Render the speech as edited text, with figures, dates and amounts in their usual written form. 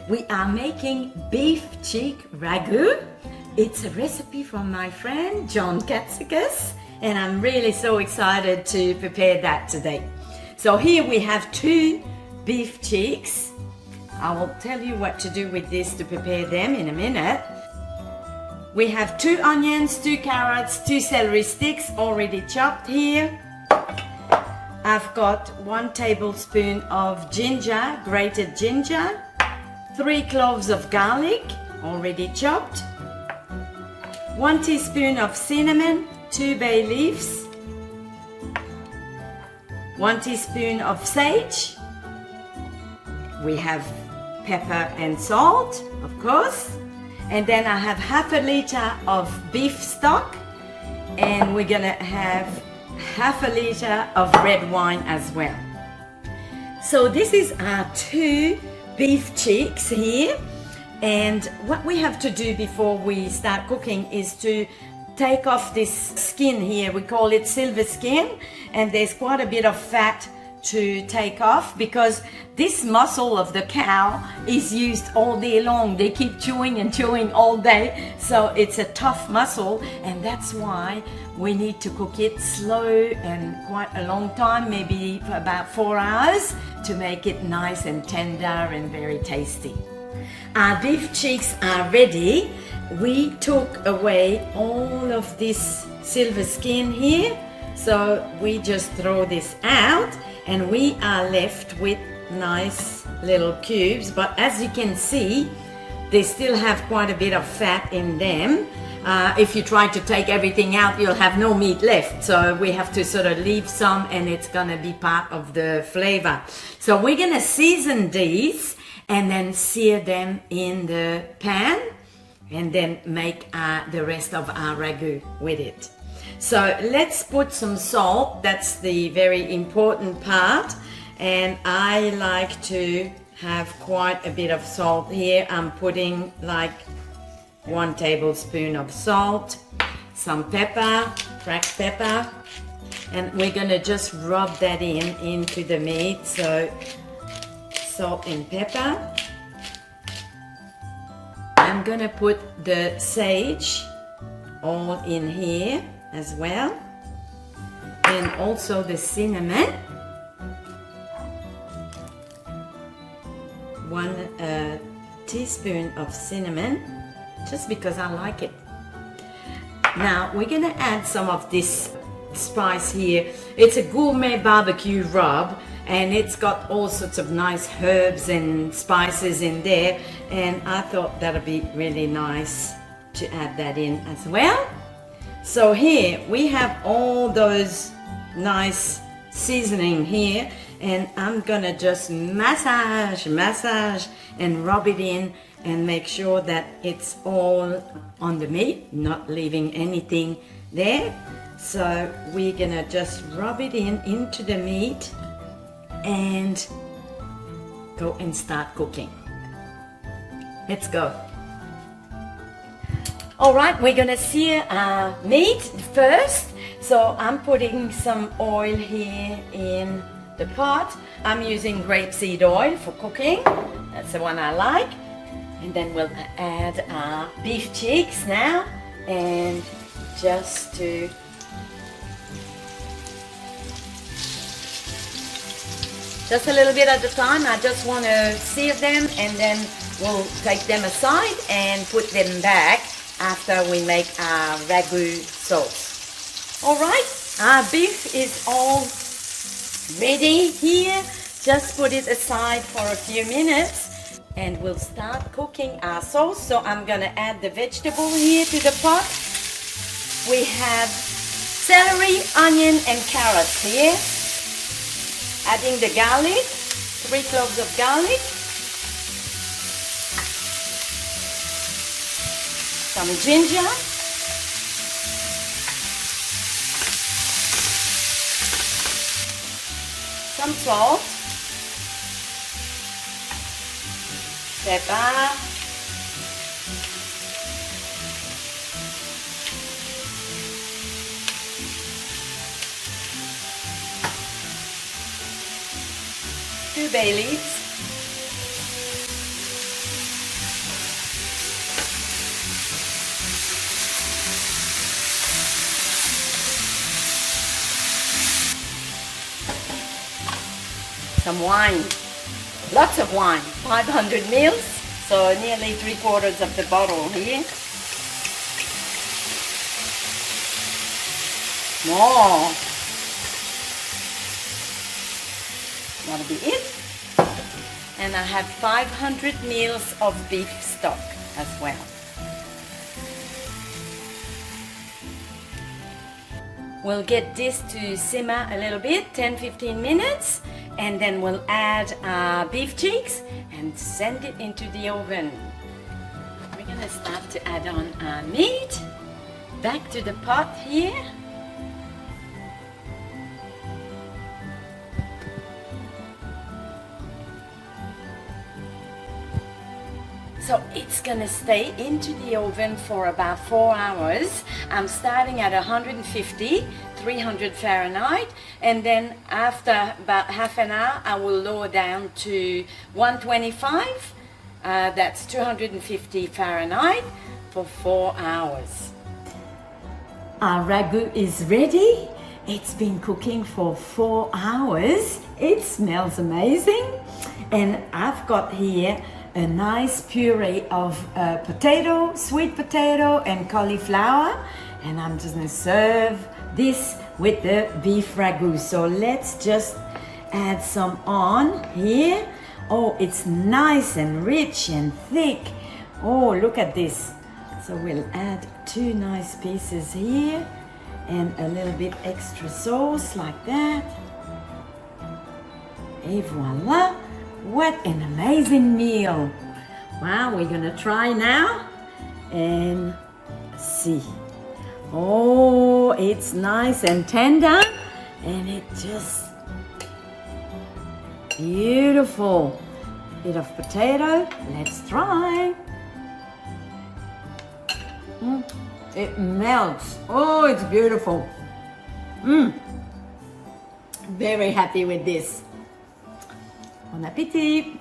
we are making beef cheek ragu. It's a recipe from my friend John Katzikas, and I'm really so excited to prepare that today. So here we have 2 beef cheeks. I will tell you what to do with this to prepare them in a minute. We have 2 onions, 2 carrots, 2 celery sticks already chopped here. I've got 1 tablespoon of ginger, grated ginger, 3 cloves of garlic already chopped, 1 teaspoon of cinnamon, 2 bay leaves, 1 teaspoon of sage. We have pepper and salt, of course. And then I have half a liter of beef stock, and we're gonna have half a liter of red wine as well. So this is our 2 beef cheeks here, and what we have to do before we start cooking is to take off this skin here. We call it silver skin, and there's quite a bit of fat to take off because this muscle of the cow is used all day long. They keep chewing and chewing all day, so it's a tough muscle, and that's why we need to cook it slow and quite a long time, maybe for about 4 hours, to make it nice and tender and very tasty. Our beef cheeks are ready. We took away all of this silver skin here, so we just throw this out, and we are left with nice little cubes. But as you can see, they still have quite a bit of fat in them. If you try to take everything out, you'll have no meat left. So we have to sort of leave some, and it's gonna be part of the flavor. So we're gonna season these and then sear them in the pan, and then make the rest of our ragu with it. So let's put some salt. That's the very important part, and I like to have quite a bit of salt here. I'm putting like 1 tablespoon of salt, some pepper, cracked pepper, and we're gonna just rub that into the meat. So salt and pepper. I'm gonna put the sage all in here as well, and also the cinnamon, 1 teaspoon of cinnamon, just because I like it. Now we're gonna add some of this spice here. It's a gourmet barbecue rub, and it's got all sorts of nice herbs and spices in there, and I thought that'd be really nice to add that in as well. So here we have all those nice seasoning here, and I'm gonna just massage and rub it in and make sure that it's all on the meat, not leaving anything there. So we're gonna just rub it into the meat and go and start cooking. Let's go. All right, we're gonna sear our meat first. So I'm putting some oil here in the pot. I'm using grapeseed oil for cooking. That's the one I like. And then we'll add our beef cheeks now, and just a little bit at a time. I just want to sear them, and then we'll take them aside and put them back after we make our ragu sauce. All right, our beef is all ready here. Just put it aside for a few minutes, and we'll start cooking our sauce. So I'm gonna add the vegetable here to the pot. We have celery, onion, and carrots here. Adding the garlic, 3 cloves of garlic, some ginger, some salt, pepper, two bay leaves, some wine, lots of wine, 500 mils, so nearly 3/4 of the bottle here. More. That'll be it. And I have 500 mils of beef stock as well. We'll get this to simmer a little bit, 10-15 minutes, and then we'll add beef cheeks and send it into the oven. We're gonna start to add on meat. Back to the pot here. So it's gonna stay into the oven for about 4 hours. I'm starting at 150, 300 Fahrenheit, and then after about half an hour, I will lower down to 125. That's 250 Fahrenheit for 4 hours. Our ragu is ready. It's been cooking for 4 hours. It smells amazing. And I've got here a nice puree of potato, sweet potato and cauliflower, and I'm just gonna serve this with the beef ragu. So let's just add some on here. Oh, it's nice and rich and thick. Oh, look at this. So we'll add 2 nice pieces here and a little bit extra sauce like that. Et voila! What an amazing meal! Wow, we're gonna try now and see. Oh, it's nice and tender and it just beautiful. Bit of potato, let's try. It melts. Oh, it's beautiful. Very happy with this. Bon appétit.